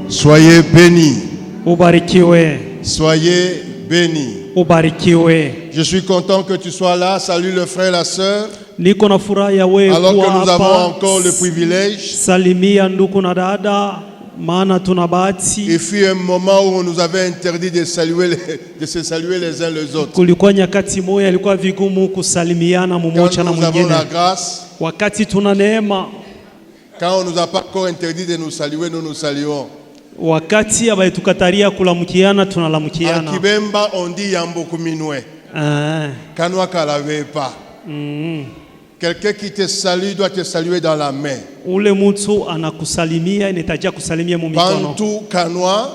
Soyez bénis. Ubarikiwe. Soyez bénis. Ubarikiwe. Je suis content que tu sois là. Salut le frère et la sœur. Niko na furaha ya wewe Alors kuwa que nous avons hapa. encore le privilège. Salimia ndugu na dada, maana tuna bahati. Il fut un moment où on nous avait interdit de se saluer les uns les autres. Kulikuwa nyakati moja ilikuwa vigumu kusalimiana mmoja na Quand nous avons mwingine. la grâce, Wakati tuna neema, quand on nous a pas encore interdit de nous saluer, nous nous saluons. wakati abayetukataria kulamukiana À tunalamukiana. Kibemba, on dit Yambo Kuminwe. Kanwa Kalave pas. Quelqu'un qui te salue doit te saluer dans la main. Ule mtu anakusalimia inahitajia kusalimia mu mikono. Bantu Kanwa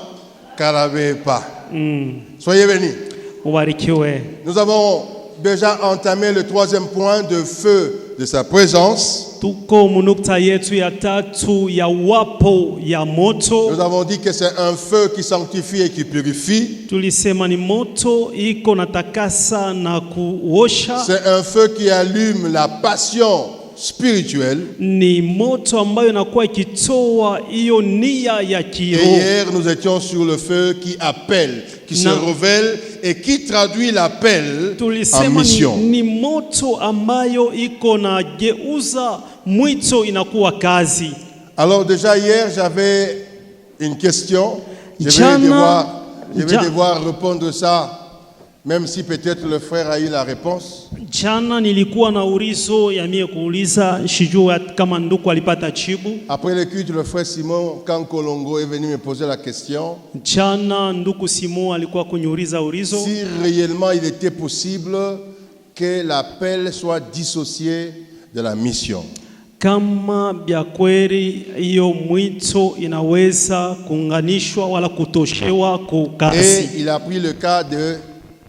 Kalave pas. Soyez bénis. Ubarikiwe. Nous avons déjà entamé le troisième point de feu de sa présence. Tuko munukta yetu ya tatu ya wapo ya moto. Nous avons dit que c'est un feu qui sanctifie et qui purifie. Tulisema ni moto iko natakasa na kuosha. C'est un feu qui allume la passion spirituelle. Ni moto ambayo inakuwa ikitoa hiyo nia ya Et kiroho. hier, nous étions sur le feu qui appelle, qui se révèle et qui traduit l'appel en Tulisema mission. ni moto ambayo iko na geuza mwito inakuwa kazi. Alors déjà hier, j'avais une question. Je vais devoir répondre ça, même si peut-être le frère a eu la réponse. Jana nilikuwa na urizo ya mie kuuliza, sijua kama ndugu alipata jibu. Après le culte, le frère Simon Kankolongo est venu me poser la question. Jana ndugu Simon alikuwa kuniuliza urizo. Si réellement il était possible que l'appel soit dissocié de la mission. Kama bya kweli hiyo mwito inaweza kuunganishwa wala kutoshewa Et kukasi. il a pris le cas de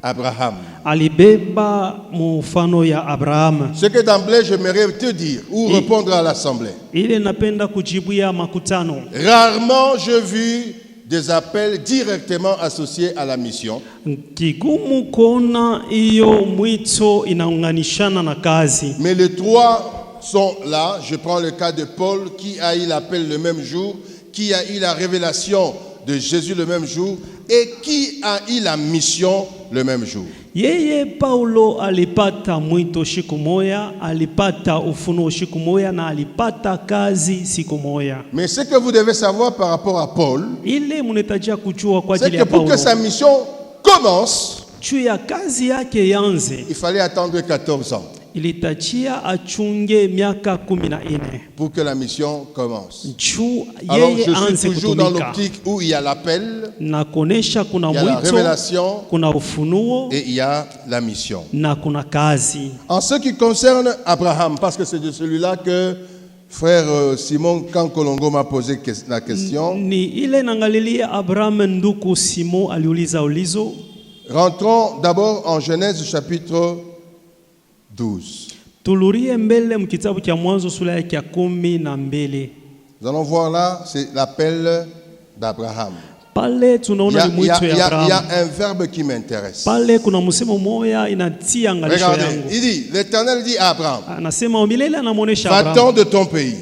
Abraham. Alibeba mfano ya Abraham. Ce que d'emblée j'aimerais te dire ou répondre à l'assemblée. Ile napenda kujibu ya makutano. Rarement j'ai vu des appels directement associés à la mission. Kigumu kuona hiyo mwito inaunganishana na kazi. Mais les trois sont là. Je prends le cas de Paul qui a eu l'appel le même jour, qui a eu la révélation de Jésus le même jour et qui a eu la mission le même jour. Yeye Paulo alipata mwito siku moja, alipata ufunuo siku moja na alipata kazi siku moja. Mais ce que vous devez savoir par rapport à Paul, Ile mnahitajia kujua kwa c'est ajili que ya pour Paulo. que sa mission commence, Juu ya kazi yake yanze, il fallait attendre 14 ans ilitajia achunge miaka 14 pour que la mission commence. juu Alors yeye je anze suis toujours dans kutumika. l'optique où il y a l'appel, Na kuonesha kuna il y a la mwito, révélation kuna ufunuo et il y a la mission. na kuna kazi. En ce qui concerne Abraham, parce que c'est de celui-là que frère Simon Kankolongo m'a posé la question. Ni ile nangalilia Abraham nduku Simo aliuliza ulizo. Rentrons d'abord en Genèse chapitre 12. Tulurie mbele mkitabu cha Mwanzo sura ya 12. Nous allons voir là, c'est l'appel d'Abraham. Pale tunaona ni mwito ya Il y Abraham. a un verbe qui m'intéresse. Pale kuna msemo moja inatia angalisho Regardez, yangu. il dit, l'Éternel dit à Abraham, Anasema milele anamuonesha va-t'en Abraham. de ton pays,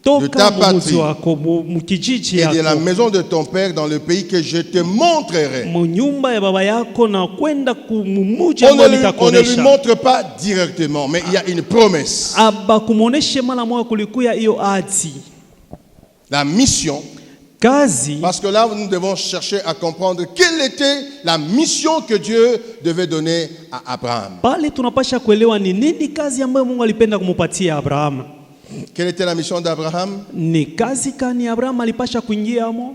de ta Toka mji patrie wako, mkijiji et de la yako, maison de ton père dans le pays que je te montrerai. munyumba ya baba yako na kwenda kumuji On ambao ne lui nitakuonesha. montre pas directement, mais il y a une promesse. Aba kumuoneshe mara moja kulikuya hiyo ati. La mission, Kazi, parce que là, nous devons chercher à comprendre quelle était la mission que Dieu devait donner à Abraham. pale tunapasha kuelewa ni nini kazi ambayo Mungu alipenda kumupatia Abraham. Quelle était la mission d'Abraham? Ni kazi kani Abraham alipasha kuingia amo?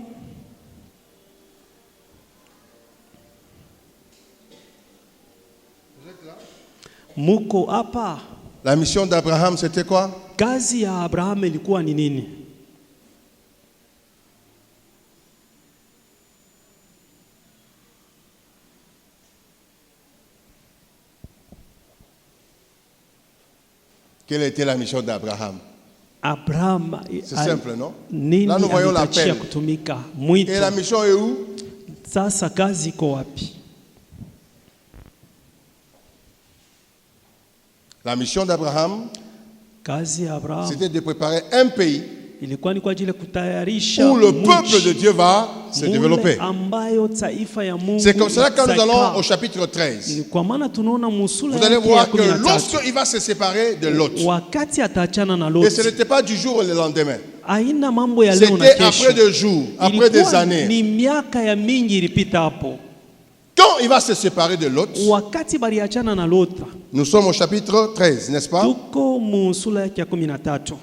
Muko hapa. La mission d'Abraham, c'était quoi? Kazi ya Abraham ilikuwa ni nini? Quelle était la mission d'Abraham? Abraham, C'est simple, non? nini Là, nous voyons alitakia l'appel. kutumika Et mwito. la mission est où? Sasa kazi iko wapi? La mission d'Abraham, Kazi ya Abraham c'était de préparer un pays ilikuwa ni kwa ajili ya kutayarisha où le peuple de Dieu va se mule développer. ambayo taifa ya Mungu C'est comme cela que nous allons itakaa. au chapitre 13. Ni kwa maana tunaona musula Vous allez yake ya voir que 13. lorsqu'il va se séparer de Lot, Wakati ataachana na et ce Loti, n'était pas du jour au lendemain, haina mambo ya leo na c'était kesho. après 2 jours, après des Ilikuwa années. ni miaka ya mingi ilipita hapo. Quand il va se séparer de Lot, Wakati baliachana na Loti, nous sommes au chapitre 13, n'est-ce pas? tuko musula yake ya 13.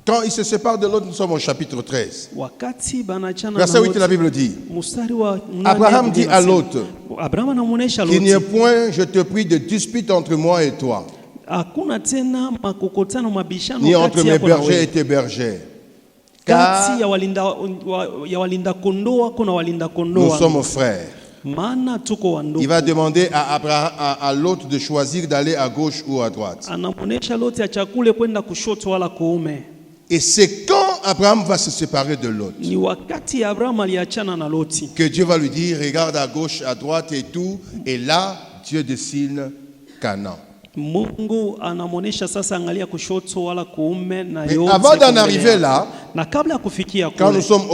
Quand il se sépare de Lot, nous sommes au chapitre 13. Wakati banachana na Verset 8, la Loti, Bible dit, mstari wa 8 Abraham dit à Lot, Abraham anamuonesha qu'il n'y ait Loti, point, je te prie, de dispute entre moi et toi, hakuna tena makokotano mabishano ni entre kati mes yako na bergers et wewe, tes bergers. kati Car ya walinda kondoo wako na walinda kondoo nous wangu. sommes frères. Maana tuko wa Il ndugu. va demander à Abraham, à Lot de choisir d'aller à gauche ou à droite. Anamuonesha Loti achakule kwenda kushoto wala kuume. Et c'est quand Abraham va se séparer de Lot Ni wakati Abraham aliachana na Loti, que Dieu va lui dire, regarde à gauche, à droite et tout. Et là, Dieu dessine Canaan. Mungu anamuonesha sasa, angalia kushoto wala kuume na Mais yote. avant d'en mbele arriver yako. là, na kabla ya kufikia quand nous kule, sommes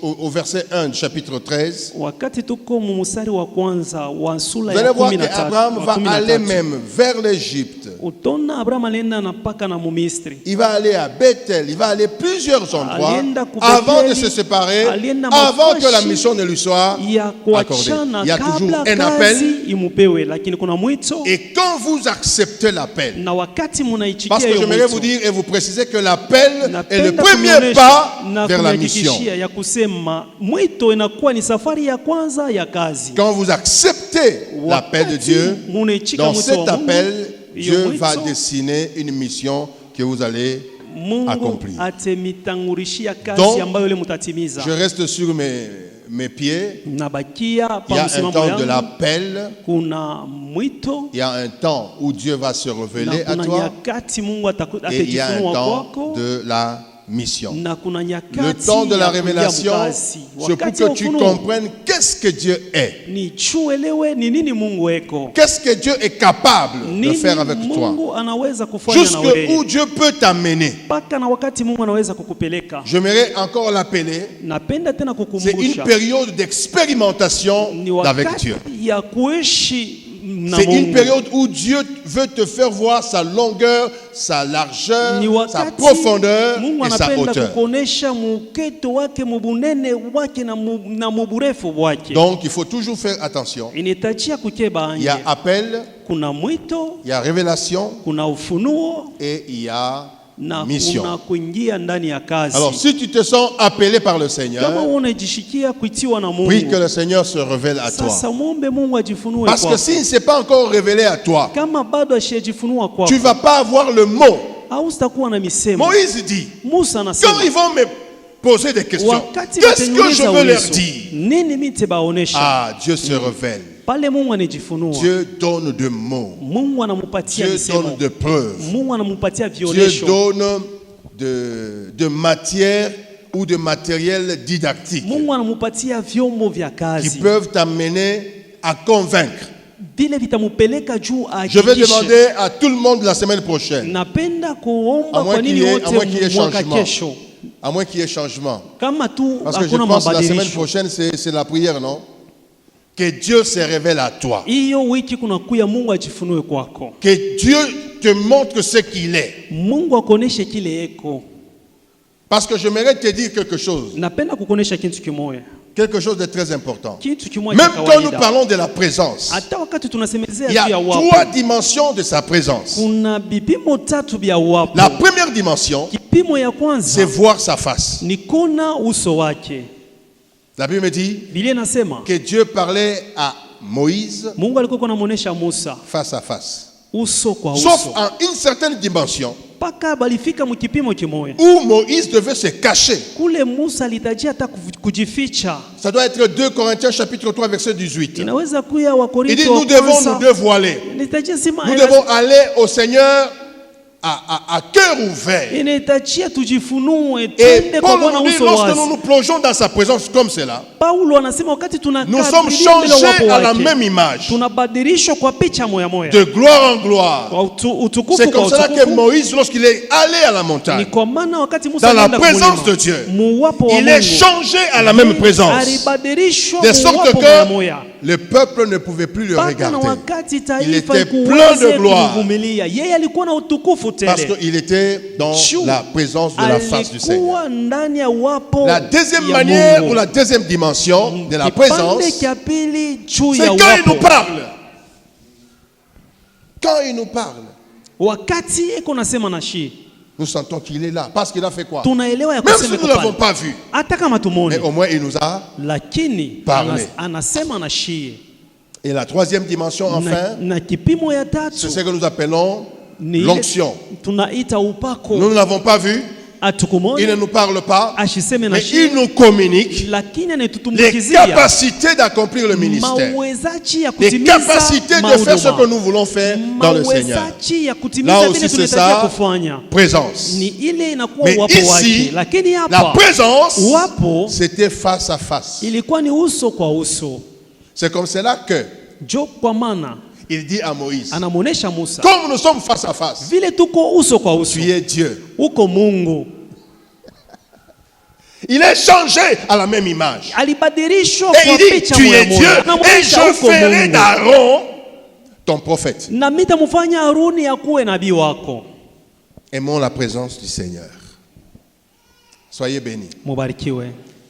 au verset 1 du chapitre 13, wakati tuko mstari wa kwanza wa sura vous ya allez voir 13, qu'Abraham va aller même vers l'Égypte. Utaona Abraham alienda na mpaka na Mumisri. Il va aller à Bethel, il va aller plusieurs endroits Alienda ku avant de Betheli, se séparer, alienda avant que la mafashi mission ne lui soit ya accordée. kuachana Il y a toujours kabla un appel. kazi imupewe, lakini kuna mwito. Et quand vous acceptez l'appel, Na wakati parce munaichikia que hiyo j'aimerais vous mwito, dire et vous préciser que l'appel est le napenda premier kumuonesha pas na vers la mission. kunihakikishia ya kusema mwito inakuwa ni safari ya kwanza ya kazi. Quand vous acceptez l'appel de Dieu, munaichika dans mwito wa cet Mungu, appel, hiyo Dieu mwito, va dessiner une mission que vous allez Mungu accomplir. atemitangurishia kazi Donc, ambayo ile mutatimiza. Je reste sur mes pieds. Nabakia Il y a pa un msimamo temps de yangu, l'appel. kuna mwito Il y a un temps où Dieu va se na révéler à kuna toi. nyakati Mungu Et il y a un atajifunua temps kwako, de la mission. na kuna Le nyakati temps de la ya kuingia révélation, mkazi. c'est pour Wakati wa que tu ufunuo, comprennes qu'est-ce que Dieu est. ni chuelewe ni nini Mungu eko, Qu'est-ce que Dieu est capable de nini faire avec toi. Mungu anaweza kufanya na Jusque wewe, où Dieu peut t'amener. mpaka na wakati Mungu anaweza kukupeleka. J'aimerais encore l'appeler. Napenda tena C'est une kukumbusha période d'expérimentation ni avec wakati Dieu. ya kuishi na C'est une Mungu. période où Dieu veut te faire voir sa longueur, sa largeur, Ni sa wakati profondeur Mungu et sa anapenda hauteur. kukuonesha muketo wake, mubunene wake na muburefu wake. Donc il faut toujours faire attention. Initachia kukeba Il y a anje. appel, Kuna mwito, il y a révélation kuna ufunuo et il y a na mission. kuna kuingia ndani ya kazi. Alors si tu te sens appelé par le Kama Seigneur, unajishikia kuitiwa na prie que Mungu, le Seigneur se révèle à toi. sasa muombe Mungu ajifunue Parce que kwako. s'il ne s'est pas encore révélé à toi, Kama bado ashajifunua kwako, tu ne vas pas avoir le mot. au sitakuwa na misemo. Moïse dit, Musa quand anasema, ils vont me poser des questions, wakati qu'est-ce que je wataniuliza veux leur ulizo, dire? nini mimi nitabaonesha? Ah, Dieu se révèle. Pale Mungu anajifunua. Dieu donne de mots. Mungu anamupatia Dieu misemo. donne de preuves. Mungu anamupatia Dieu vionesho. donne de matière ou de matériel didactique Mungu anamupatia vyombo vya qui kazi peuvent t'amener à convaincre. vile vitamupeleka juu Je vais ahakikishe. demander à tout le monde la semaine prochaine, Napenda à kuomba moins kwa qu'il nini y ait wote mwaka changement. kesho, À moins qu'il y ait changement. kama tu Parce que je hakuna pense que la semaine mabadilisho, prochaine, c'est la prière, non? Que Dieu se révèle à toi. hiyo wiki kunakuya Mungu ajifunue kwako, Que Dieu te montre ce qu'il est. Mungu akuoneshe kile eko. Parce que j'aimerais te dire quelque chose. Napenda kukuonesha kitu kimoja, Quelque chose de très important. kitu kimoja Même cha quand nous kawaida. parlons de la présence, Hata wakati tunasemezea il y a juu ya 3 wapo, dimensions de sa présence. kuna vipimo tatu vya wapo. La première dimension, Kipimo ya c'est kwanza voir sa face. ni kona uso wake. La Bible me dit Biblia inasema que Dieu parlait à Moïse Mungu alikuwa anamuonesha Musa face à face. uso kwa Sauf uso, en une certaine dimension mpaka balifika mkipimo kimoja où Moïse devait se cacher. kule Musa alitajia hata kujificha. Ça doit être 2 Corinthiens chapitre 3 verset 18. Inaweza kuya Il dit Wakorintho nous wa devons nous kwanza, dévoiler. nitajia sema Nous devons aller au Seigneur à cœur ouvert. inahitaji tujifunue Et twende kwa Paul Bwana nous dit, uso lorsque wazi. nous nous plongeons dans sa présence comme cela, Paulo anasema wakati tunakaa nous sommes tukilia mbele ya changés uwepo à la wake, même image, tunabadilishwa kwa picha moya moya, de gloire en gloire. kwa utukufu C'est kwa comme cela que utukufu. Moïse, lorsqu'il est allé à la Ni montagne, kwa maana wakati Musa dans la alienda présence de kumlima, Dieu, muwapo wa il est Mungu, changé à la même présence. alibadilishwa De sorte muwapo moya que moya. le peuple ne pouvait plus le Mpaka na regarder. wakati Il taifa était plein ikuweze de gloire. kumvumilia, yeye alikuwa na utukufu Parce tele. qu'il était dans Juu la présence de la face du Seigneur. alikuwa ndani ya wapo La deuxième ya manière Mungu. ou la deuxième dimension de la Kipande présence, cha pili juu c'est ya quand il nous wapo, parle. Quand il nous parle, wakati iko nasema na shi, nous sentons qu'il est là. Parce qu'il a fait quoi? tunaelewa ya Même si kusema nous ne l'avons kupale, pas vu, hata kama mais tumoni, au moins il nous a. lakini Parle. anasema na shi. Et la troisième dimension, enfin, Na kipimo ya c'est tatu ce que nous appelons ni ile l'onction. tunaita upako. Nous ne l'avons pas vu, il ne Atukumoni nous parle pas, ashiseme na mais shi, il nous communique lakini les anatutumbukizia capacités d'accomplir le ministère, mawezaji ya les kutimiza capacités de faire ce que nous voulons faire dans le Seigneur. mawezaji ya Là kutimiza aussi, vile c'est tunahitaji ça, kufanya, présence. ni ile inakuwa Mais wapo wake. ici, Lakini la hapa présence, wapo c'était face à face. ilikuwa ni uso kwa uso. C'est comme cela que Jo kwa maana il dit à Moïse, anamuonesha Musa, comme nous sommes face à face, vile tuko uso kwa uso, tu es Dieu. uko Mungu. Il est changé à la même image. Alibadilishwa Et kwa il dit, picha tu moya es Dieu moya. et Anamuonesha je uko ferai Mungu, d'Aaron ton prophète. na mitamufanya Haruni akuwe nabii wako. Aimons la présence du Seigneur. Soyez bénis. Mubarikiwe.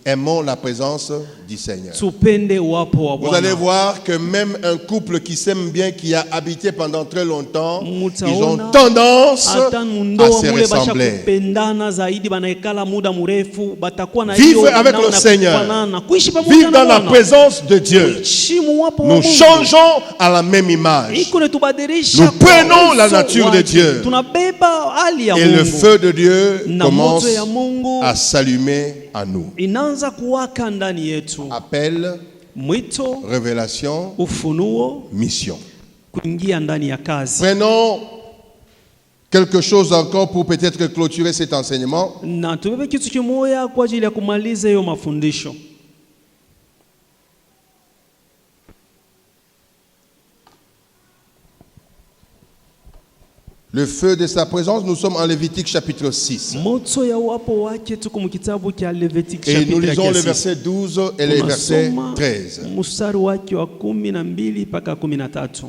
Aimons la présence du Seigneur. Tupende uwapo wa Vous allez Bwana. voir que même un couple qui s'aime bien, qui a habité pendant très longtemps, ils ont Mutaona tendance hata à mundoa se mule basha ressembler. kupendana zaidi, banaekala muda mrefu, batakuwa na Vivre hiyo avec namna le Seigneur. kufanana. Kuishi pamoja Vivre na dans la Bwana. présence de Dieu. Kuishi muwapo wa Nous Mungu. changeons à la même image. Iko netubadilisha Nous kwa prenons la uso nature de wake. Dieu. Tunabeba hali ya Et le Mungu. feu de Dieu Na commence moto ya Mungu à s'allumer à nous. inaanza kuwaka ndani yetu. Appel, Mwito, révélation, ufunuo, mission. kuingia ndani ya kazi. Prenons quelque chose encore pour peut-être clôturer cet enseignement. Na tubebe kitu kimoya kwa ajili ya kumaliza hiyo mafundisho. Le feu de sa présence, nous sommes en Lévitique chapitre 6. Moto ya wapo wake tuko mu kitabu cha Levitique Et nous chapitre lisons les ya 6. versets 12 et les versets 13. Mstari wake wa 12 mpaka 13.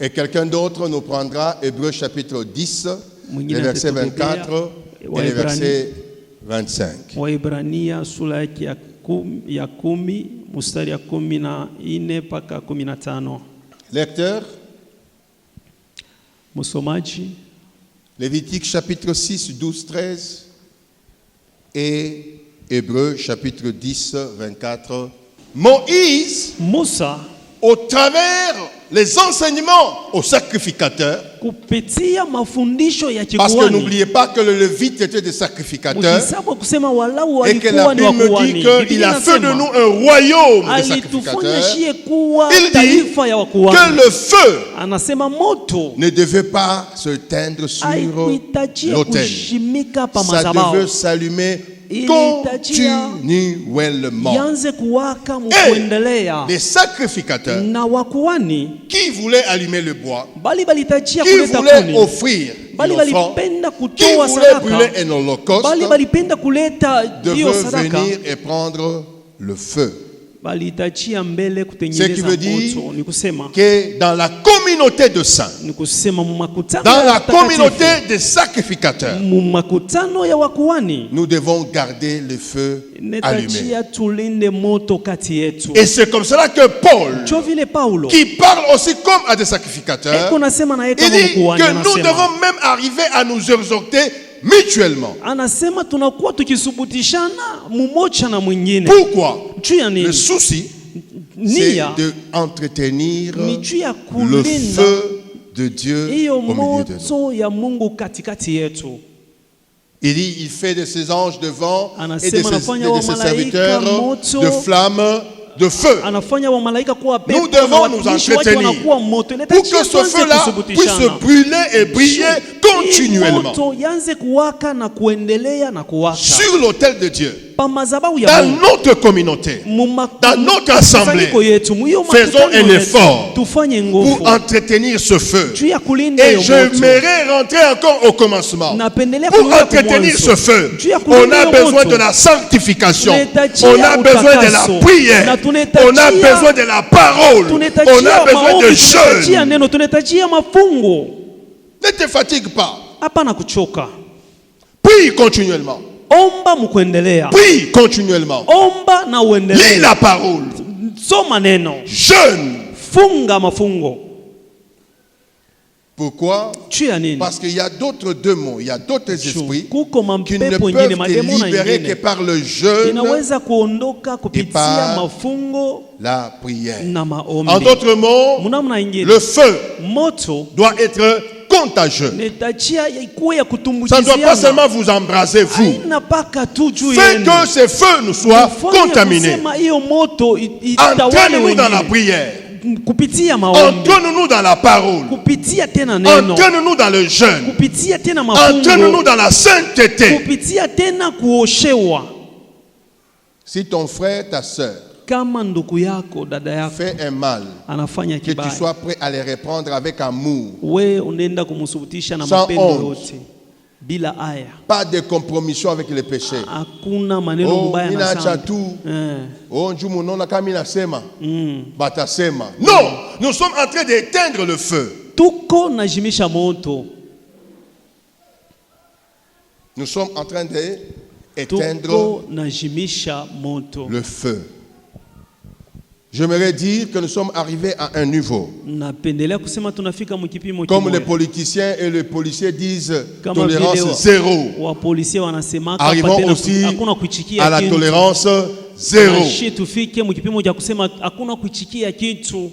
Et quelqu'un d'autre nous prendra Hébreux chapitre 10, les versets 24 et les versets 25. Waebrania sura yake ya 10 mstari ya 14 mpaka 15. Lecteur, Msomaji, Lévitique chapitre 6, 12, 13 et Hébreux chapitre 10, 24. Moïse, Musa au travers les enseignements aux sacrificateurs, kupitia mafundisho ya parce que kikuhani. n'oubliez pas que le Lévite était des sacrificateurs, Mkisabu kusema walau et que la walikuwa ni Bible me wakuhani. dit qu'il Biblia a fait de inasema, nous un royaume de alitufanya sacrificateurs. shie kuwa Il dit taifa ya que wakuhani. le feu Anasema moto ne devait pas se teindre sur haikuhitajia l'autel. kushimika pa Ça madhabahu, devait s'allumer ilihitajia continuellement. yanze kuwaka Et mkuendelea. les sacrificateurs Na wakuhani qui voulaient allumer le bois, bali balihitajia qui kuleta voulaient kuni, offrir bali une offrande, balipenda qui kutoa voulaient brûler sadaka, un holocauste, bali balipenda kuleta hiyo devaient sadaka, venir et prendre le feu. balihitajia mbele Ce qui kutengeneza veut dire moto. Ni kusema que dans la communauté de saints, ni kusema mumakutano dans ya la watakatifu, communauté des sacrificateurs, mumakutano ya wakuhani nous devons garder le feu allumé. netatia tulinde moto kati yetu. Et c'est comme cela que Paul, Jo vile Paulo qui parle aussi comme à des sacrificateurs, eko nasema na il yeye kama dit mkuhani, que nous anasema devons même arriver à nous exhorter mutuellement. anasema tunakuwa tukisubutishana mumoja na mwingine. Pourquoi? Juu ya Le nini? souci, c'est Nia d'entretenir ni juu ya le kulinda feu de Dieu hiyo au milieu de nous. moto ya Mungu katikati yetu. Il dit, il fait de ses anges de vent et de Anasema ses anafanya wa serviteurs malaika moto, de flammes de feu. anafanya wamalaika kuwa pepo, Nous devons na nous watumishi wake entretenir wanakuwa moto. pour que ce feu-là puisse brûler et briller continuellement moto yanze kuwaka na kuendelea na kuwaka sur l'autel de Dieu, pa madhabahu ya dans Mungu, notre communauté, dans notre assemblée. Faisons un effort tufanye nguvu pour entretenir ce feu. juu ya kulinda Et hiyo moto. j'aimerais rentrer encore au commencement. Napendelea Pour kuingia entretenir kumwanzo. ce feu, Juu ya on kulinda a hiyo besoin moto. de la sanctification. Tunahitajia On a besoin de la utakaso. prière. Na On a tunahitajia- besoin de la parole. Tunahitajia On a besoin maombi, de tunahitajia jeûne. neno, tunahitajia mafungo. Ne te fatigue pas. Hapana kuchoka. Prie continuellement. Omba mkuendelea. Prie continuellement. Omba na Lis uendelee. la parole. Soma neno. Jeûne. Funga mafungo. Pourquoi? Juu ya nini? Parce qu'il y a d'autres démons, il y a d'autres esprits Kuko qui ne mampepo peuvent ingine, te mademo na libérer que ingine. par le jeûne, Inaweza kuondoka kupitia par mafungo la prière. na En maombi. d'autres mots, Munamna ingine. le feu Moto doit être contagieux. netachia ikuwe ya Ça ne doit pas kutumbukiziana. seulement vous embraser, vous. Haina paka tu juu Fait yenu. que ces feux nous soient Ufanye contaminés. kusema hiyo moto itawale Entraîne-nous dans la wengine. prière. Kupitia maombi. Entraîne-nous dans la parole. Kupitia tena neno. Entraîne-nous dans le jeûne. Kupitia tena Entraîne-nous mafungo. dans la sainteté. Kupitia tena kuoshewa. Si ton frère, ta soeur Kama ndugu yako, dada yako fait un mal, anafanya que tu kibaya, sois prêt à les répondre avec amour. we unaenda kumsubutisha na Sans mapendo honte. yote bila aya. Pas de compromission avec les péchés. Hakuna maneno Oh, mbaya na ninaacha sana. tu. Eh. Oh, njumu nona kama inasema. Batasema. Non, nous sommes en train d'éteindre le feu. Tuko najimisha moto. Nous sommes en train d'éteindre Tuko najimisha moto. le feu. J'aimerais dire que nous sommes arrivés à un niveau. Napendelea kusema tunafika mkipimo Comme les kimoja. politiciens et les policiers disent Kama tolérance vile zéro. wa polisi wanasema Arrivons aussi hakuna kuichikia à la kitu. tolérance zéro. Shi tufike mkipimo cha kusema hakuna kuichikia kitu.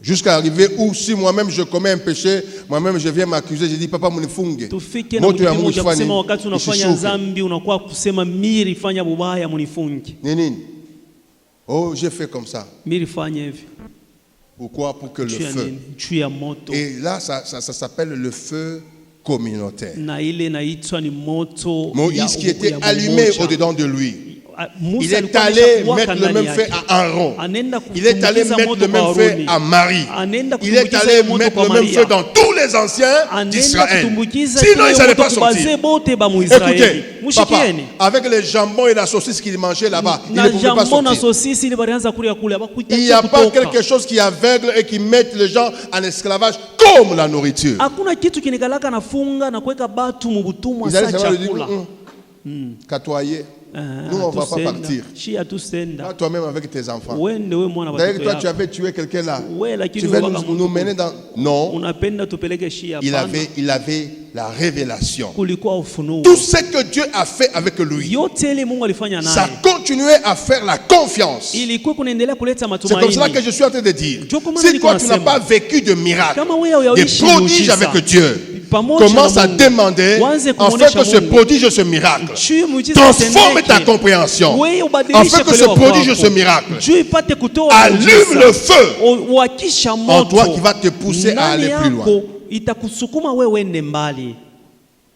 Jusqu'à arriver où si moi-même je commets un péché, moi-même je viens m'accuser, je dis papa munifunge. Tufike na mkipimo cha kusema wakati unafanya dhambi unakuwa kusema miri fanya bubaya munifunge. Nini? Oh, j'ai fait comme ça. Miri fanya hivi. Pourquoi? Pour que le feu. Juu ya moto. Et là, ça s'appelle le feu communautaire. Na ile naitwa ni moto Moïse qui était allumé au-dedans de lui. Il Musa est allé mettre le même feu à Aaron. Il est allé mettre le même feu à Marie. Il est allé mettre le même feu dans tous les anciens d'Israël. Sinon, ils n'allaient pas sortir. Écoutez, papa, avec les jambons et la saucisse qu'il mangeait là-bas, il ne pouvait pas sortir. Il n'y a pas quelque chose qui aveugle et qui met les gens en esclavage comme la nourriture. Ils allaient seulement dire, catoyer. Nous, on ne va pas partir. Toi-même avec tes enfants. D'ailleurs, toi, tu avais tué quelqu'un là. Tu veux nous mener dans... Non. Il avait la révélation. Tout ce que Dieu a fait avec lui, ça continuait à faire la confiance. C'est comme cela que je suis en train de dire. Si toi, tu n'as pas vécu de miracles, de prodiges avec Dieu, commence à demander en fait que ce prodige, ce miracle transforme ta compréhension, en fait que ce prodige, ce miracle allume le feu en toi qui va te pousser à aller plus loin.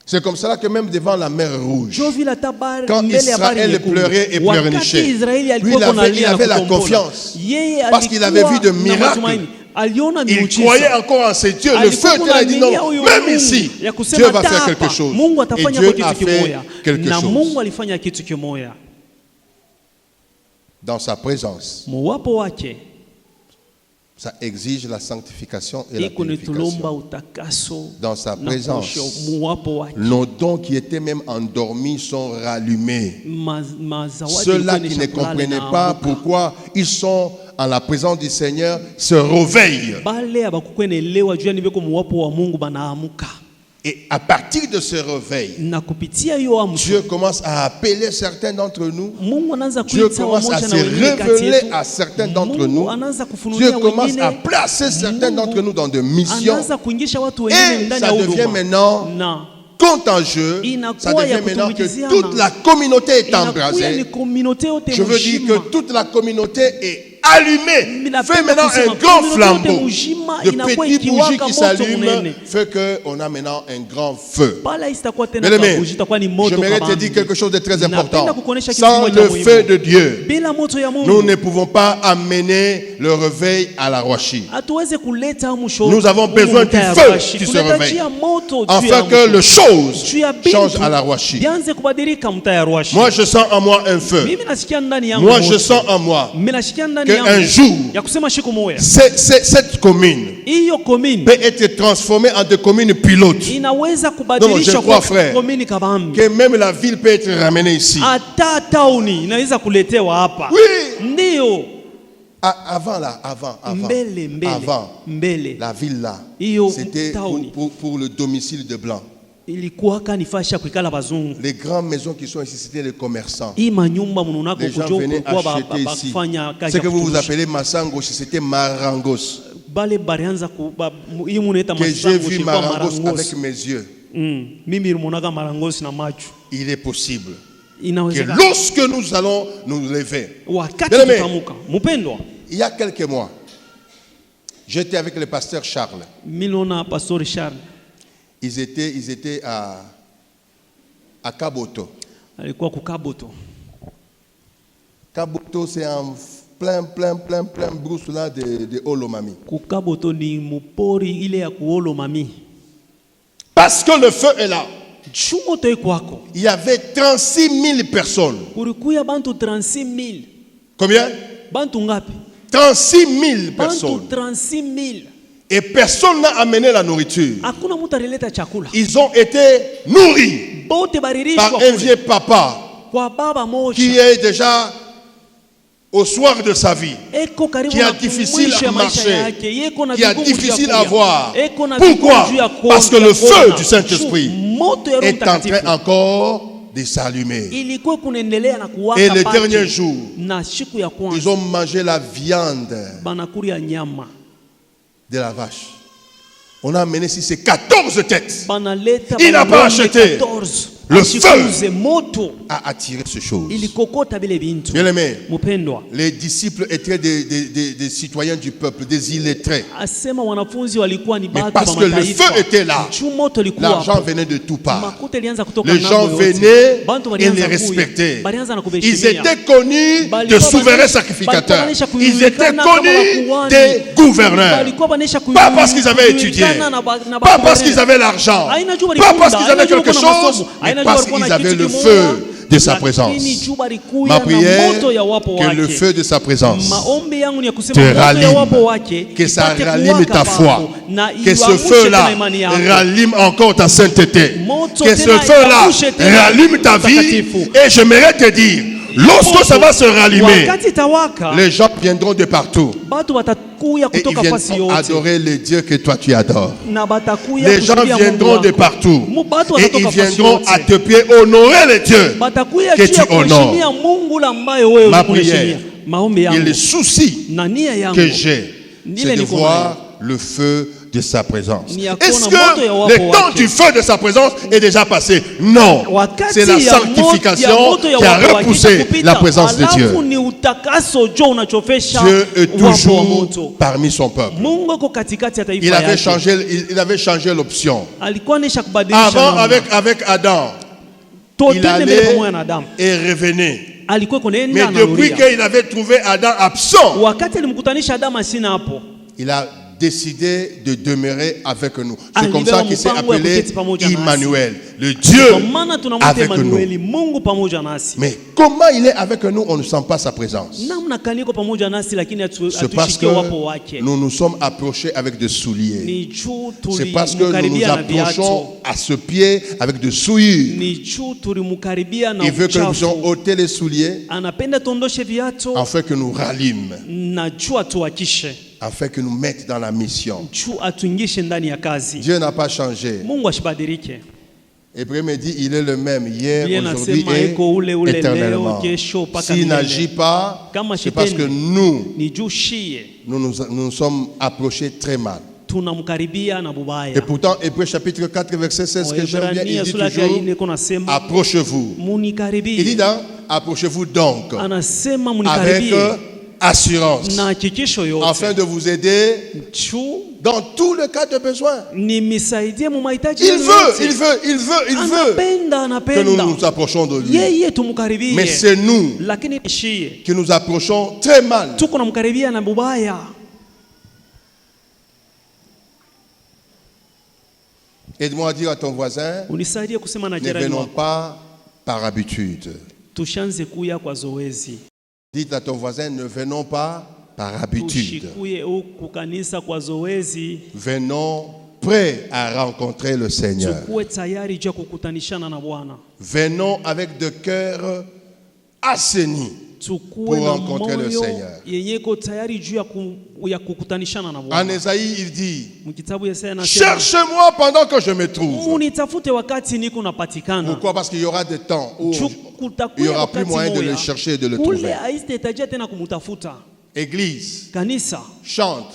C'est comme cela que même devant la mer Rouge, quand Israël pleurait et pleurnichait, lui il avait la confiance parce qu'il avait vu de miracles. Il croyait encore en ses dieux. Le feu était là, il dit non, même ici, Dieu va faire quelque chose. Et Dieu a fait quelque chose. Dans sa présence, ça exige la sanctification et la purification. Dans sa présence, nos dons qui étaient même endormis sont rallumés. Ceux-là qui ne comprenaient pas pourquoi ils sont en la présence du Seigneur se réveillent. Et à partir de ce réveil, Dieu commence à appeler certains d'entre nous. Dieu commence à se révéler à certains d'entre nous. Dieu commence à placer certains d'entre nous dans des missions. Et ça devient maintenant compte en jeu, ça devient maintenant que toute la communauté est embrasée. Je veux dire que toute la communauté est allumée. Fait maintenant un grand flambeau de petites bougies qui s'allument. Fait qu'on a maintenant un grand feu. Bien-aimé, j'aimerais te dire quelque chose de très important. Sans le feu de Dieu, nous ne pouvons pas amener le réveil à la Roachi. Nous avons besoin du feu qui se réveille, afin que le chose change à la Roachi. Moi, je sens en moi un feu. Moi, je sens en moi qu'un jour, cette commune peut être transformée en des communes pilotes. Non, je crois, frère, que même la ville peut être ramenée ici. Oui. Avant, la ville là, c'était pour le domicile de blancs. Les grandes maisons qui sont ici, c'était les commerçants. Les gens venaient acheter ici. Ce que vous appelez Massangos, c'était Marangos. Que j'ai vu Marangos avec mes yeux. Il est possible que lorsque nous allons nous lever, il y a quelques mois, j'étais avec le pasteur Charles. Ils étaient à Kaboto. Kaboto, c'est en plein brousse là de Olomami. Parce que le feu est là. Il y avait 36 000 personnes. Combien? 36 000 personnes. Et personne n'a amené la nourriture. Ils ont été nourris par un vieux papa qui est déjà au soir de sa vie, qui a difficile à marcher, qui a difficile à voir. Pourquoi? Parce que le feu du Saint-Esprit est en train encore de s'allumer. Et le dernier jour, ils ont mangé la viande de la vache. On a amené ici ces 14 têtes. Il n'a pas acheté. Le feu a attiré ces choses. Bien aimé, les disciples étaient des citoyens du peuple, des illettrés. Mais parce que le feu était là, l'argent venait de tout part. Les gens venaient et les respectaient. Ils étaient connus de souverains sacrificateurs. Ils étaient connus des gouverneurs. Pas parce qu'ils avaient étudié, pas parce qu'ils avaient l'argent, pas parce qu'ils avaient quelque chose, mais parce qu'ils avaient le feu de sa présence. Ma prière, que le feu de sa présence te rallume, que ça rallume ta foi, que ce feu-là rallume encore ta sainteté, que ce feu-là rallume ta vie. Et j'aimerais te dire, lorsque ça va se rallumer, les gens viendront de partout. Et ils viendront adorer le Dieu que toi tu adores. Les gens viendront de partout. Et ils viendront à tes pieds honorer le Dieu que tu honores. Ma prière et le souci que j'ai, c'est de voir le feu de sa présence. Est-ce que le temps du feu de sa présence est déjà passé? Non. C'est la sanctification qui a repoussé la présence de Dieu. Dieu est toujours parmi son peuple. Il avait changé l'option. Avant, avec Adam, il allait et revenait. Mais depuis qu'il avait trouvé Adam absent, il a décidé de demeurer avec nous. C'est comme ça qu'il s'est appelé Emmanuel, le Dieu avec nous. Mais comment il est avec nous, on ne sent pas sa présence. C'est parce que nous nous sommes approchés avec des souliers. C'est parce que nous nous approchons à ce pied avec des souillures. Il veut que nous puissions ôter les souliers afin que nous rallume, afin que nous mette dans la mission. Dieu n'a pas changé. Hébreu me dit, il est le même hier, aujourd'hui et éternellement. S'il n'agit pas, c'est parce que nous nous sommes approchés très mal. tunamkaribia na Et bubaya. pourtant, Hébreux chapitre 4, verset 16, que j'aime bien, il Waebrania dit sura ya 4 toujours, kunasema approchez-vous. Il dit munikaribie. donc, approchez-vous donc, Anasema avec munikaribie assurance, na hakikisho afin yote. de vous aider Chu dans tous les cas de besoin. nimisaidie mu mahitaji Il yenu veut, yote. il veut, il veut, il veut Anapenda, que nous anapenda. nous approchons de lui. Yeye tumkaribie. Mais c'est nous Lakini ishie. qui nous approchons très mal. Tuko namkaribia na bubaya. Aide-moi à dire à ton voisin, Unisaidie kusema na ne jirani venons wako. pas par habitude. Tushanze kuya kwa zoezi. Dites à ton voisin, ne venons pas par habitude. Tushikuye huku kanisa kwa zoezi. Venons prêts à rencontrer le Seigneur. Tukuwe tayari juu ya kukutanishana na Bwana. Venons avec de cœurs assainis Tukuwe pour na rencontrer le moyo Seigneur. yenye iko tayari juu ya kukutanishana na En Bwana. Esaïe, il dit, Mkitabu Yesaya anasema cherchez-moi pendant que je me trouve. munitafute wakati niko napatikana. Pourquoi? Parce qu'il y aura des temps où il n'y Kutakuya aura plus wakati moyen de le moya. chercher et de le Kule trouver. haitahitajia tena kumutafuta. Église, Kanisa, chante,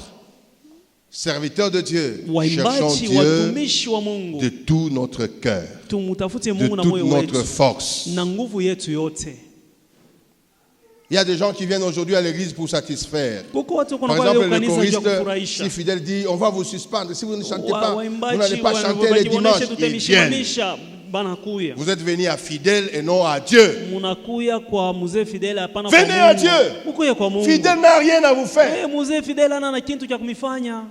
serviteurs de Dieu, cherchons waimbaji, Dieu watumishi wa Mungu, de tout notre cœur, tumutafute de Mungu na toute moyo notre wetu force. na nguvu yetu yote. Il y a des gens qui viennent aujourd'hui à l'église pour satisfaire. Kuko watu Par kuna kwa exemple, leo le kanisa juu ya choriste, kufurahisha. si fidèle, dit on va vous suspendre. Si vous ne chantez pas, vous Waimbaji n'allez pas chanter les dimanches. wanaonesha Ils viennent. tutemishimamisha banakuya. Vous êtes venus à fidèle et non à Dieu. Munakuya kwa mzee Fidel hapana kwa Venez Mungu. à Dieu. Mukuye kwa Mungu. Fidèle n'a rien à vous faire. Mzee Fidel ana na kintu cha kumifanya.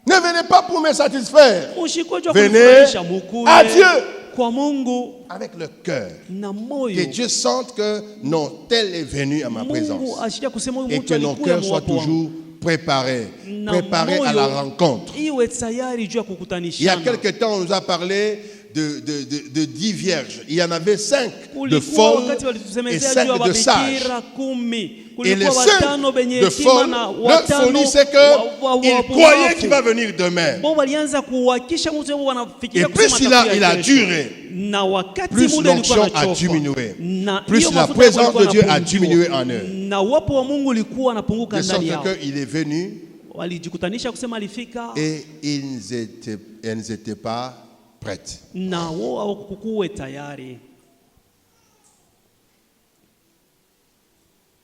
Ne venez pas pour me satisfaire. Mushiko juu ya Venez kunifurahisha, mukuye à Dieu. kwa Mungu Avec le cœur. na Que moyo. Dieu sente que non, tel est venu à ma Mungu présence. ashija kusema huyu Et mtu que nos alikuya cœurs soient mwapo wangu. toujours préparés. Na Préparés à la moyo rencontre. iwe tayari juu ya Il y a kukutanishana. quelque temps, on nous a parlé de 10 vierges. Il y en avait 5 de Kulikuwa folles wakati et walitusemezea 5 juu ya de sages. mabikira 10. Et les Kulikuwa 5 watano benye de hekima folles, na leur watano folie, c'est qu'ils croyaient qu'il va venir demain. Bo walianza kuhakisha mtu wao Et wanafikiria plus kusema il a atakuya kesho. duré, Na wakati plus muda ulikuwa l'onction a unachoka. diminué. Na Plus hiyo la mafuta présence yalikuwa de Dieu a yanapungua. diminué en eux. Na uwepo wa Mungu ulikuwa unapunguka De ndani sorte yao. qu'il est venu Walijikutanisha kusema alifika et elles n'étaient pas prêtes. na wao hawakukuwe tayari.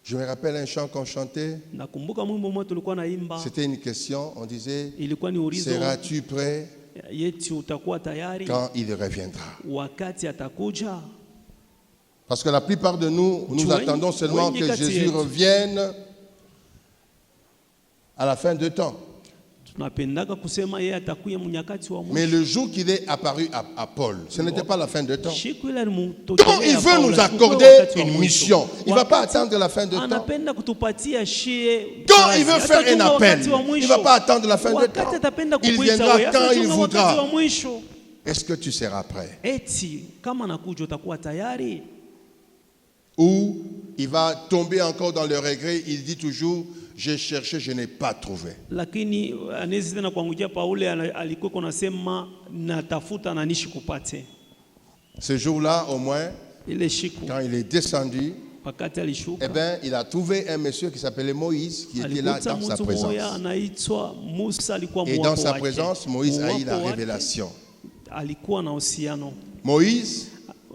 Je me rappelle un chant qu'on chantait. Nakumbuka mwimbo mmoja tulikuwa naimba, C'était une question. On disait, ilikuwa ni ulizo, seras-tu prêt yeti utakuwa tayari quand il reviendra? wakati atakuja? Parce que la plupart de nous, nous Wengi- attendons seulement wengi que kati Jésus yetu revienne à la fin de temps. Tunapendaka kusema yeye atakuya mnyakati wa Mais mwisho. le jour qu'il est apparu à Paul, ce n'était pas la fin de temps. Siku ile alimtokea Quand il veut Paulo, nous alikuwa accorder wakati wa une mwisho. mission, il ne va pas Wakati attendre la fin de temps. anapenda kutupatia shie Quand kazi. il veut faire un Atatunga appel, wakati wa il ne mwisho. va pas attendre la fin de Wakati temps. atapenda Il kukuita viendra wewe, quand il atatunga wakati wa voudra. mwisho. Est-ce que tu seras prêt? Eti kama nakuja utakuwa tayari? Ou il va tomber encore dans le regret, il dit toujours, j'ai cherché, je n'ai pas trouvé. Lakini anaweza tena kuangukia Paulo alikuwa kunasema natafuta na nishi kupate. Ce jour-là, au moins, Ile siku quand il est descendu, wakati alishuka, eh bien, il a trouvé un monsieur qui s'appelait Moïse, qui était là alikuta dans sa mtu présence. mmoja anaitwa Musa, alikuwa Et dans mwapo sa wake. présence, Moïse a eu la Mwapo wake, révélation. alikuwa na uhusiano Moïse,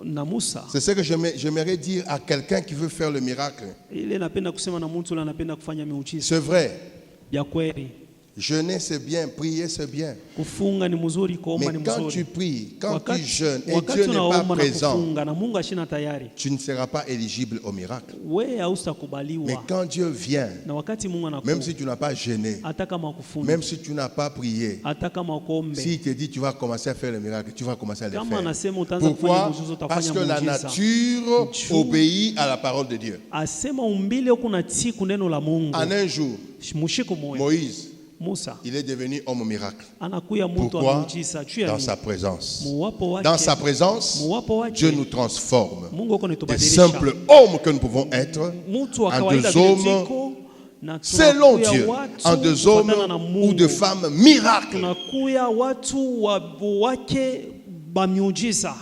na Musa. c'est ce que j'aimerais dire à quelqu'un qui veut faire le miracle. Ile napenda kusema na mtu anapenda kufanya miujiza C'est vrai, ya kweli. jeûner c'est bien, prier c'est bien. Kufunga ni mzuri, kuomba Mais ni quand tu mzuri. pries, quand tu jeûnes et wakati Dieu n'est pas unaomba na présent, kufunga na Mungu ashina tayari, tu ne seras pas éligible au miracle. wewe Mais hautakubaliwa. quand Dieu vient, Na wakati Mungu même anakuja, si tu n'as pas jeûné, hata kama kufunga, même si tu n'as pas prié, hata kama kuombe, s'il te dit tu vas commencer à faire le miracle, tu vas commencer à le kama faire. anasema utaanza kufanya Pourquoi? muujiza, utafanya Parce que la muujiza. nature Juu- obéit à la parole de Dieu. Asema umbile huko na tiku neno la Mungu. En un jour, Mushiko moyo Moïse, Musa il est devenu homme au miracle. anakuya mtu wa Pourquoi? muujiza juu ya Dans nini? sa présence. Muwapo wake, Dans sa présence, muwapo wake, Dieu nous transforme. Mungu uko Des nitubadilisha. simples hommes que nous pouvons être Mtu wa en kawaida deux vile hommes tuko, na selon tunakuya Dieu, watu en deux hommes kufuatana na Mungu. ou de femmes miracles. Tunakuya watu wake ba miujiza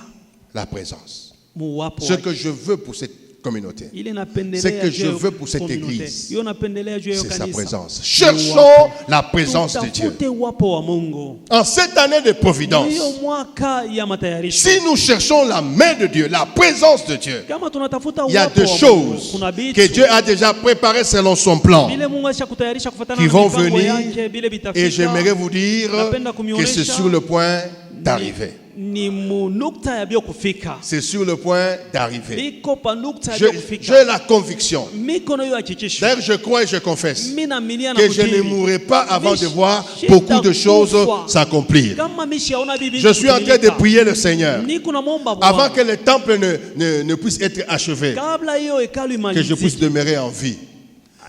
La présence. muwapo Ce wake. que je veux pour cette communauté. Ile inapendelea Ce que juu je ya veux pour cette communauté. église, Hiyo inapendelea juu ya c'est sa kanisa. présence. Cherchons la présence de Dieu. Tutafute uwapo wa Mungu. En cette année de providence, Hiyo mwaka ya matayarisho. si nous cherchons la main de Dieu, la présence de Dieu, Kama tunatafuta il y a uwapo deux wa Mungu, choses kuna vitu que Dieu a déjà préparées selon son plan vile Mungu ashakutayarisha kufuatana qui na vont mipango venir, yake, vile vitafika. et j'aimerais vous dire Napenda que kumionyesha c'est sur le point d'arriver. Ni munukta ya bio kufika. C'est sur le point d'arriver. Biko pa nukta ya bio J'ai kufika. la conviction. Mikono hiyo hakikisho. D'ailleurs, je crois et je confesse Mina milia na que je ne kutili. mourrai pas avant de voir Mishi beaucoup de choses takufa. s'accomplir. Kama mishi haona bibi Je suis en train de kutimilika. prier le Seigneur Niko namwomba Bwana. avant que le temple ne puisse être achevé, Kabla hiyo hekalu que je puisse imalizike. demeurer en vie.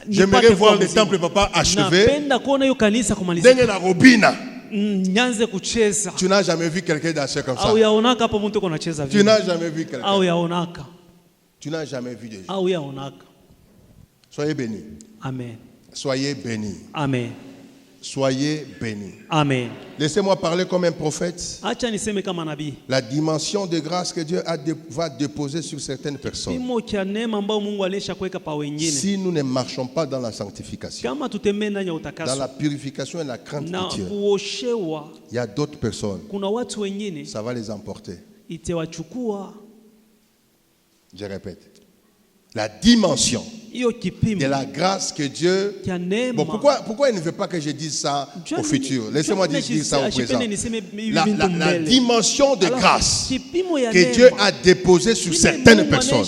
Nipate J'aimerais voir kuwa le mzima. temple, papa, achevé. Napenda kuona hiyo kanisa kumalizika. Ndenge na robina. Nyanze kucheza. Tu n'as jamais vu quelqu'un danser comme ça. Au yaonaka hapo mtu kuna cheza Tu vile. n'as jamais vu quelqu'un. Au yaonaka. Tu n'as jamais vu des gens. Au yaonaka. Soyez bénis. Amen. Soyez bénis. Amen. Soyez bénis. Amen. Laissez-moi parler comme un prophète. Acha niseme kama nabii. La dimension de grâce que Dieu va déposer sur certaines personnes. Kipimo cha neema ambao Mungu alisha kuweka pa wengine. Si nous ne marchons pas dans la sanctification, Kama tutembee ndani ya dans utakaso la purification et la crainte na de Dieu, kuoshewa, il y a d'autres personnes, kuna watu wengine ça va les emporter. itewachukua. Je répète. La dimension Hiyo kipimo de la grâce que Dieu... cha neema. Bon, pourquoi il ne veut pas que je dise ça au futur? Laissez-moi dire ça au présent. La dimension de grâce que Dieu a déposée sur certaines personnes.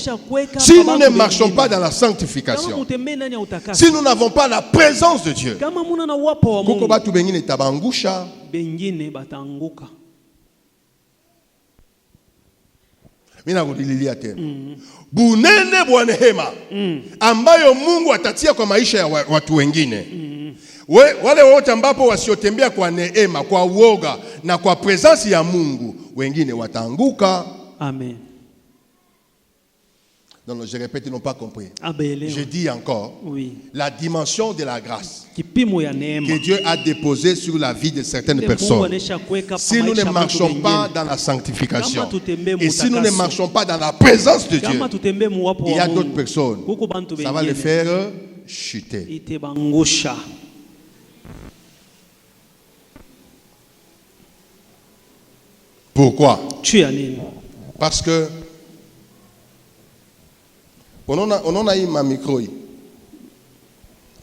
Si nous ne marchons pas dans la sanctification, si nous n'avons pas la présence de Dieu, bengine batanguka. Mina kulilia tena. Bunene bwa neema ambayo Mungu atatia kwa maisha ya watu wengine. Wale wote ambapo wasiotembea kwa neema, kwa uoga na kwa presence ya Mungu, wengine wataanguka. Amen. Non, je répète, ils n'ont pas compris. Abelewa. Je dis encore, Oui. la dimension de la grâce Kipimo ya neema que Dieu a déposée sur la vie de certaines personnes. Si nous ne marchons pas dans la sanctification et si nous ne marchons pas dans la présence de Dieu, il y a d'autres personnes, ça va les faire chuter. Pourquoi? Parce que on a eu ma micro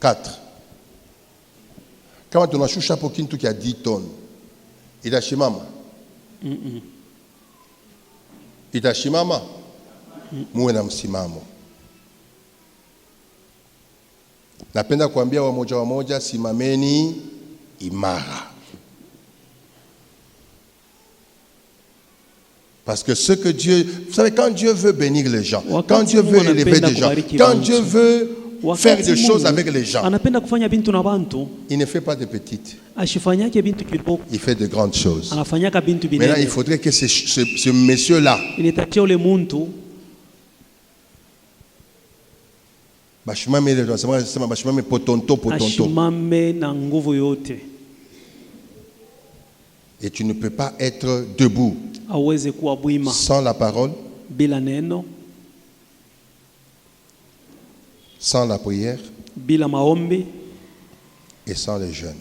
4. Kama tunashusha hapo kintu kia 10 tonnes, itashimama? Itashimama? Muwe na msimamo. Napenda kuambia wamoja, simameni imara. Parce que ce que Dieu... Vous savez, quand Dieu veut bénir les gens, quand Dieu veut élever des gens, quand Dieu veut faire des choses avec les gens, il ne fait pas de petites. Il fait de grandes choses. Maintenant, il faudrait que ce monsieur-là, et tu ne peux pas être debout sans la parole, sans la prière et sans les jeûnes.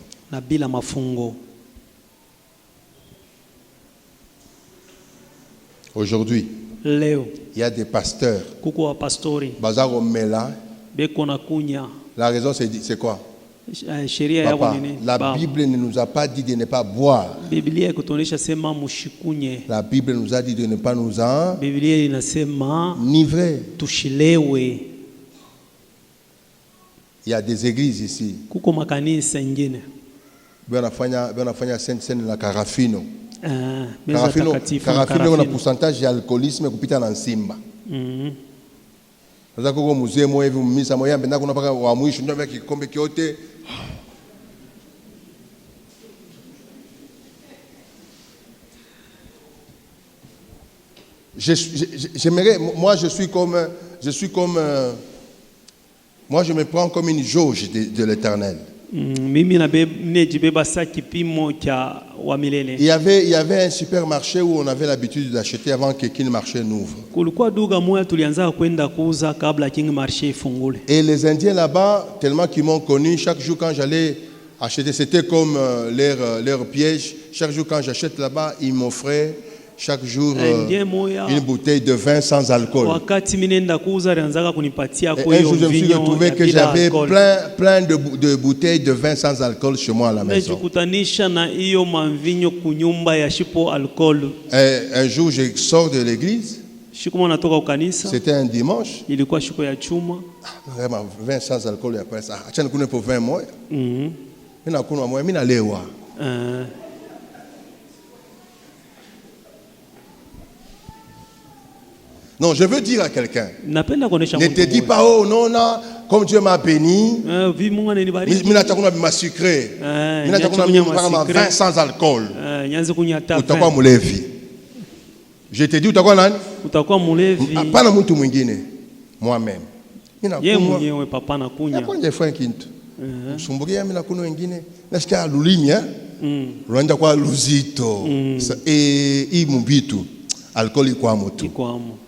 Aujourd'hui, il y a des pasteurs. La raison, c'est quoi? Papa, la Bible ne nous a pas dit de ne pas boire. La Bible nous a dit de ne pas nous enivrer. Il y a des églises ici. Benafanya scène la Carafino. Carafino a un pourcentage d'alcoolisme kupita na Nsimba. Je me prends comme une jauge de l'Éternel. Mimi najibeba saa kipimo cha wa milele. Il y avait un supermarché où on avait l'habitude d'acheter avant que King Marché n'ouvre. Kulikuwa duka moja tulianza kwenda kuuza kabla King Marché ifungule. Et les Indiens là-bas, tellement qu'ils m'ont connu, chaque jour quand j'allais acheter, c'était comme leur piège. Chaque jour quand j'achète là-bas, ils m'offraient chaque jour une bouteille de vin sans alcool. Et un jour, je me suis retrouvé que j'avais plein de bouteilles de vin sans alcool chez moi à la maison. Un jour, je sors de l'église. C'était un dimanche. Vraiment, vin sans alcool, après ça. Tu as pour 20 mois. Non, je veux dire à quelqu'un, ne te dis pas, oh non, non, comme Dieu m'a béni, m'a sucré, m'a vin sans alcool. Je te dis, utakuwa mulevi. Hapana mtu mwingine, moi-même. Yeye mwenyewe papa nakunya. Nakunya fanya kintu. Sumbukia mimi nakunywa wengine. Nasikia lulimi Rwanda kwa luzito. Hii mbitu alcool kwa moto. Ikwamo.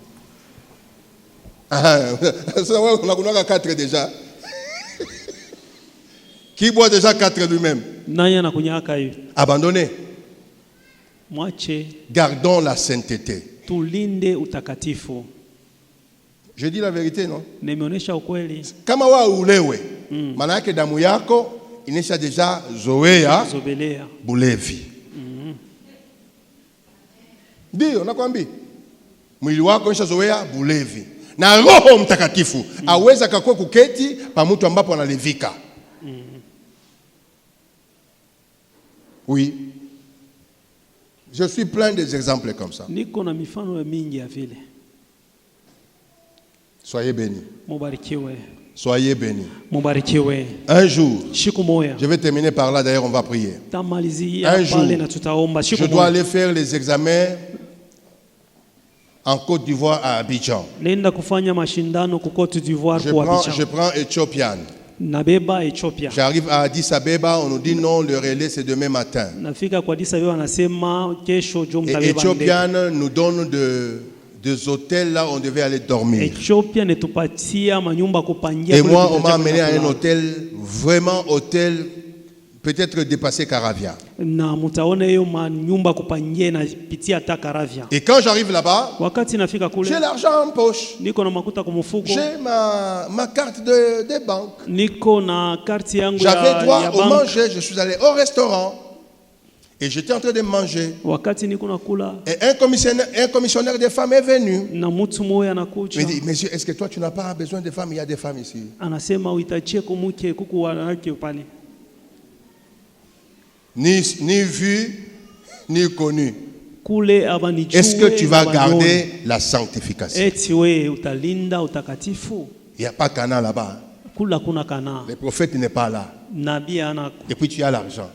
Ça ouais, on a connu 4 déjà. Qui boit déjà 4 lui-même? Nani anakunyaka hivi? Abandonnez. Mwache. Gardons la sainteté. Tulinde utakatifu. Je dis la vérité, non? Nimeonyesha ukweli. Kama wa ulewe, maana yake damu yako inesha deja zoea bulevi. Ndio nakwambia. Mwili wako inesha zoea bulevi. Na Roho Mtakatifu aweza kakua kuketi pa mtu ambapo analevika. Oui. Je suis plein des exemples comme ça. Niko na mifano mingi ya vile. Soyez bénis. Mubarikiwe. Soyez bénis. Mubarikiwe. Un jour, siku moja. Je vais terminer par là, d'ailleurs on va prier. Un jour, je dois aller faire les examens en Côte d'Ivoire à Abidjan. Je prends Ethiopian. J'arrive à Addis Abeba, on nous dit non, le relais c'est demain matin. Et Ethiopian nous donne des hôtels là où on devait aller dormir. Et moi, on m'a amené à un hôtel, vraiment hôtel, peut-être dépassé Caravia. Et quand j'arrive là-bas, j'ai l'argent en poche. J'ai ma carte de banque. J'avais droit au manger. Je suis allé au restaurant. Et j'étais en train de manger. Et un commissionnaire des femmes est venu. Il me dit, monsieur, est-ce que toi tu n'as pas besoin de femmes? Il y a des femmes ici. Ni vu, ni connu. Est-ce que tu vas garder la sanctification? Il n'y a pas Cana là-bas. Le prophète n'est pas là. Et puis tu as l'argent.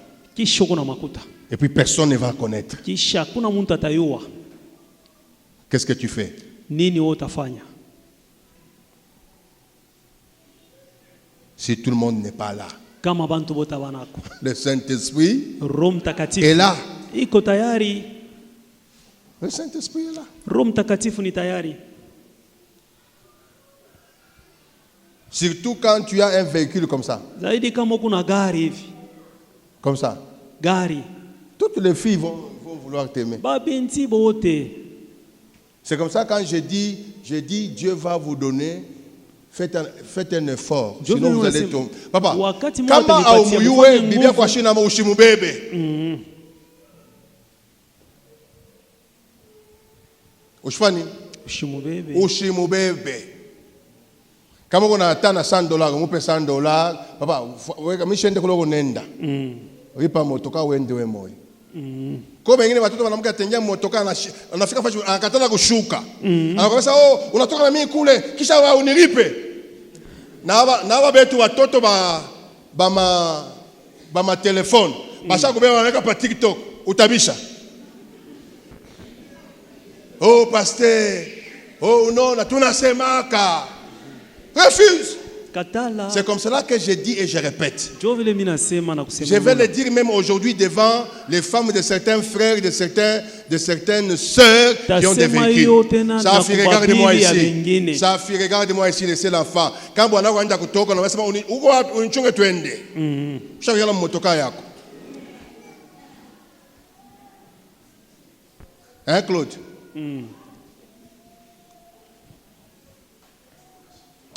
Et puis personne ne va connaître. Qu'est-ce que tu fais? Si tout le monde n'est pas là, le Saint-Esprit est là. Le Saint-Esprit est là. Surtout quand tu as un véhicule comme ça. Comme ça. Toutes les filles vont vouloir t'aimer. C'est comme ça quand je dis Dieu va vous donner, faites un effort. Sinon vous allez tomber. Papa, kama aumuyue bibia kwa shina ma ushimubebe. Ushfani? Ushimubebe. Kama kuna atana $100, mupe $100. Papa, weka mishende kulogo nenda. Wipa motoka wende we moyo. Kwa wengine watoto wanamka tengia motoka anafika fashi anakatana kushuka. Anakwambia oh unatoka na mimi kule kisha wewe unilipe. Na hapa betu watoto ba ma telefone. Basha kubeba wanaweka pa TikTok utabisha. Oh pasteur. Oh non na tunasemaka. Refuse. Katala. C'est comme cela que je dis et je répète. Jo vile mimi nasema na kusema. Je vais le dire même aujourd'hui devant les femmes de certains frères, de certaines sœurs qui ont des véhicules. Ça fait regarde-moi ici. Ça fait regarde-moi ici, laissez l'enfant. Quand on a un kutoka na wasema unichunge twende. Shaka motoka yako. Hein Claude?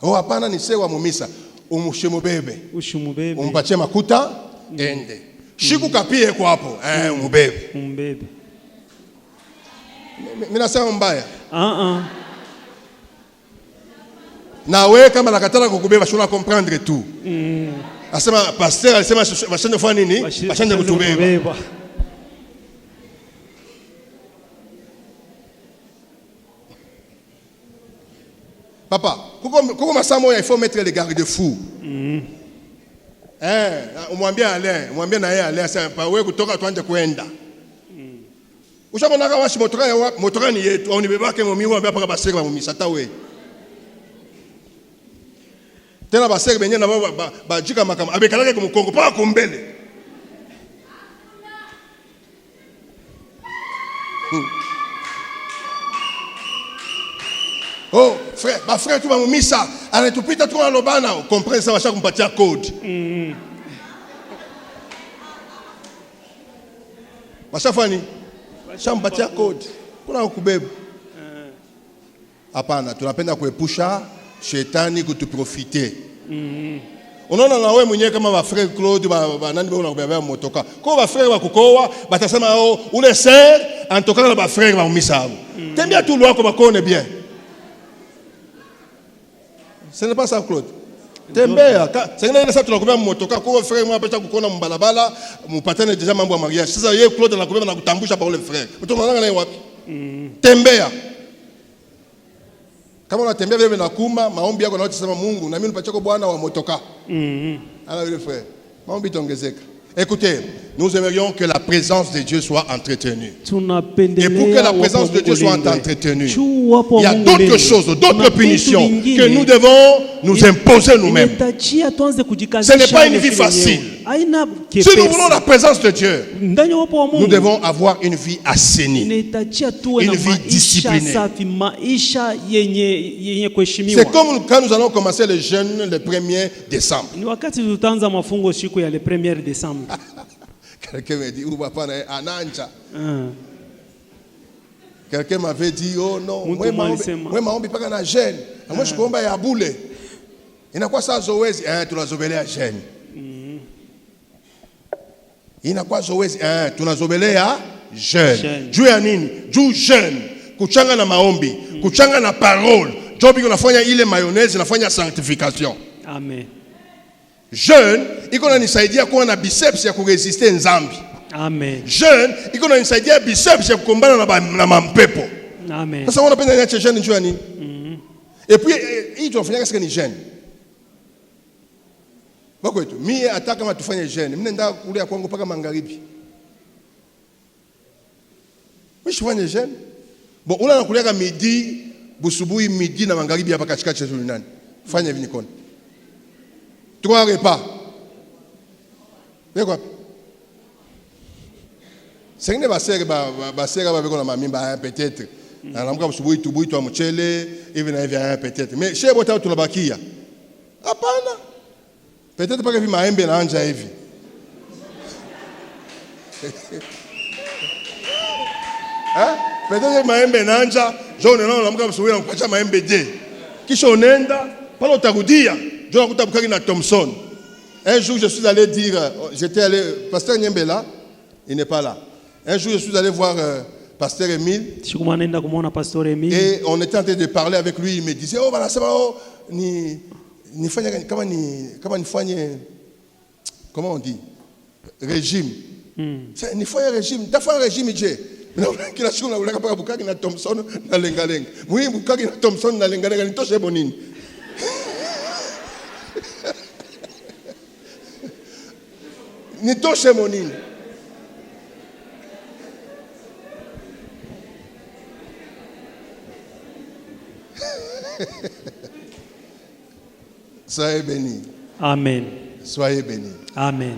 Oh hapana ni sewa mumisa. Umushimubebe. Umpatie makuta ende. Shiku kapie kwa hapo. Umubebe. Umbebe. Mimi nasema mbaya. Na wewe kama nakatala kukubeba shuna comprendre tout. Asema pasteur alisema bashende fanya nini? Bashende kutubeba. Papa, comment il faut mettre les garde-fous. Umwambia Alain, umwambia na yeye Alain sasa wewe kutoka tuanze kuenda. Ushamona kama washi motoka ni yetu au nibebake mimi mwambia paka baseke ba mumisa ta wewe. Tena baseke benye na bajika makama abekalake kumkongo pa kumbele. Oh, frère, tu vas me mettre ça. Allez, tu peux te trouver à l'obana. Comprenez ça, va chaque compatir code. Chaque fois, chaque compatir code. Pour la kubeb. Apana, tu n'appelles pas pusha, chetani que tu profites. On a na wewe mwenyewe kama ba frère Claude ba nani ba kubeba motoka. Ko ba frère ba kukoa, batasema oh, ule sœur en tout cas ba frère ba misa. T'aimes bien tout loi ko ba connaît bien. Ce n'est pas ça, Claude. Tembea. C'est que ça, tu l'as coupé à motoka. Quand frère moi peut-être qu'on a mon balabala, mon partenaire déjà membre en mariage. C'est ça, Claude l'a coupé, on a tamboucha par le frère. Tu m'en as wapi? Tembea. Kama na tembea vile na kuma, maombi yako na watu sema Mungu, na mimi nipatie kwa Bwana wa motoka. Alors le frère, maombi tongezeka. Écoutez, nous aimerions que la présence de Dieu soit entretenue. Et pour que la présence de Dieu soit entretenue, il y a d'autres choses, d'autres punitions que nous devons nous imposer nous-mêmes. Ce n'est pas une vie facile. Si nous voulons la présence de Dieu, nous devons avoir une vie assainie, une vie disciplinée. C'est comme quand nous allons commencer le jeûne le 1er décembre. Quelqu'un m'a dit, ou papa ananja. Quelqu'un m'avait dit, oh non, moi maombi paka na jeûne. Moi je komba ya bule. Inakuwa saa zoezi, tunazobelea jeûne. Inakuwa zoezi, tunazobelea jeûne. Juu ya nini? Juu jeûne. Kuchanga na maombi, kuchanga na parole. Jobi unafanya ile mayonnaise, unafanya sanctification. Amen. Jeune, iko inanisaidia kuwa na biceps ya kuresiste nzambi. Amen. Jeune, iko inanisaidia biceps ya kukombana na mampepo. Amen. Sasa unapenda niache jeune njoo nini? Et puis hii tunafanya kama ni jeune. Bako wetu, mimi hata kama tufanye jeune, mimi nenda kulia kwangu paka magharibi. Mimi sifanye jeune. Bon, una nakulia kama midi, busubuhi midi na magharibi hapa katikati yetu ni nani? Fanya hivi nikone. 3 repas. Quoi? C'est que basera avec la mamimba peut-être. Anamuka busubuhi tubuhi tu amuchele, hivi na hivi peut-être. Mais chez bota tu labakia. Hapana. Peut-être pas que maembe na anja hivi. Peut-être maembe na anja, jaune na anamuka busubuhi anakupatia maembe je. Kisha unaenda pale utarudia. Je suis allé à Thompson. Un jour, je suis allé dire, pasteur Nyembela, il n'est pas là. Un jour, je suis allé voir pasteur Émile. Et on était en train de parler avec lui. Il me disait, oh, voilà, c'est bon, comment on dit? Régime. Il faut un régime. Il faut un régime, il dit. Kila siku na ulaka paka bukaki na Thompson na lengalenga. Mwi bukaki na Thompson na lengalenga ni toshe bonini. Nitoshe monini. Soyez bénis. Amen. Soyez bénis. Amen.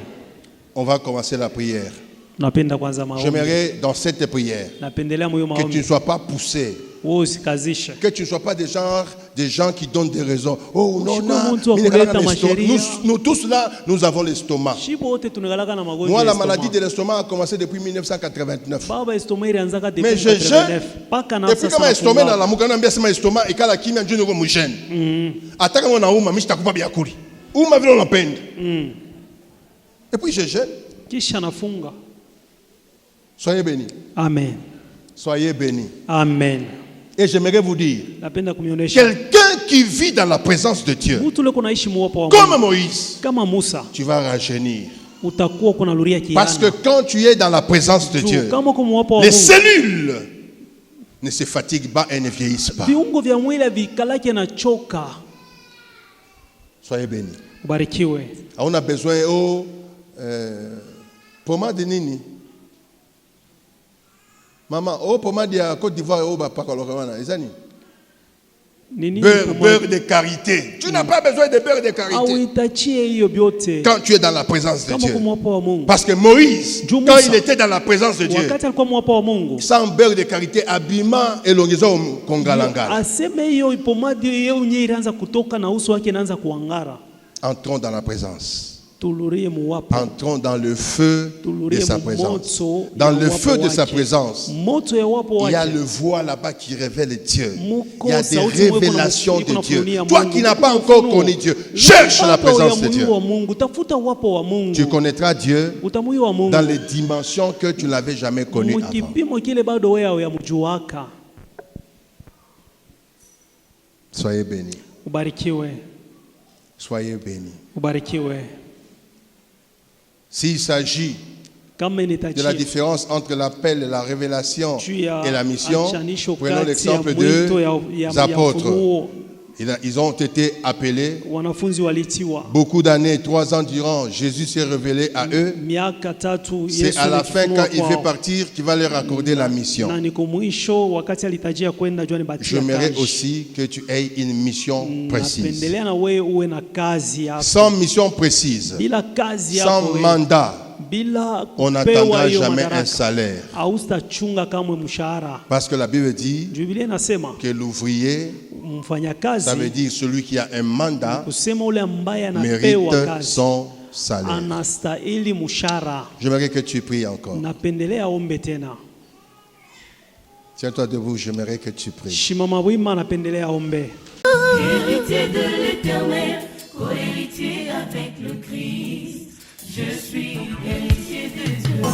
On va commencer la prière. Napenda kwanza maombi. J'aimerais dans cette prière Napendelea moyo que tu maombi. ne sois pas poussé. Wewe usikazishe. Que tu ne sois pas des gens qui donnent des raisons. Oh non, nous tous là, nous avons l'estomac. Shibo wote tunagalaka na magonjwa. Moi, la maladie de l'estomac a commencé depuis 1989. Baba estomac ilianzaka depuis Mais je 1989. Paka na depuis kama estomac na la mukana mbia sema estomac ikala kimya njoo ngo mujene. Ataka ngona uma mishitakupa biakuli. Uma vile unapenda. Et puis je jeûne. Kisha nafunga. Soyez bénis. Amen. Soyez bénis. Amen. Et j'aimerais vous dire, Napenda kumionesha. quelqu'un qui vit dans la présence de Dieu, Mtu leko naishi muwapo wa comme Mungu. Moïse, Kama Musa, tu vas rajeunir. utakuwa kuna luria kiana. Parce que quand tu es dans la présence de Dieu, Kama kwa muwapo wa les Mungu. cellules ne se fatiguent pas et ne vieillissent pas. Viungo vya mwili vikalake na choka. Soyez bénis. Ubarikiwe. On a besoin pomade nini? Maman, pomade ya Côte d'Ivoire ezani. Nini? Beurre de karité. Tu n'as pas besoin de beurre de karité. Quand tu es dans la présence de Dieu. Parce que Moïse, quand il était dans la présence de Dieu, sans beurre de karité, habillement et l'ongezo kongalangala. Entrons dans la présence. Entrons dans le feu de sa présence. Dans le feu de sa présence, il y a le voile là-bas qui révèle Dieu. Il y a des révélations de Dieu. Toi qui n'as pas encore connu Dieu, cherche la présence de Dieu. Tu connaîtras Dieu dans les dimensions que tu n'avais jamais connues avant. Soyez bénis. Soyez bénis. S'il s'agit de la différence entre l'appel, la révélation et la mission, prenons l'exemple des apôtres. Ils ont été appelés. Beaucoup d'années, 3 ans durant, Jésus s'est révélé à eux. C'est à la fin, quand il fait partir, qu'il va leur accorder la mission. J'aimerais aussi que tu aies une mission précise. Sans mission précise, sans mandat, on n'attendra jamais un salaire. Parce que la Bible dit que l'ouvrier, ça veut dire celui qui a un mandat, mérite son salaire. J'aimerais que tu pries encore. Tiens-toi debout, j'aimerais que tu pries. Héritier de l'Éternel,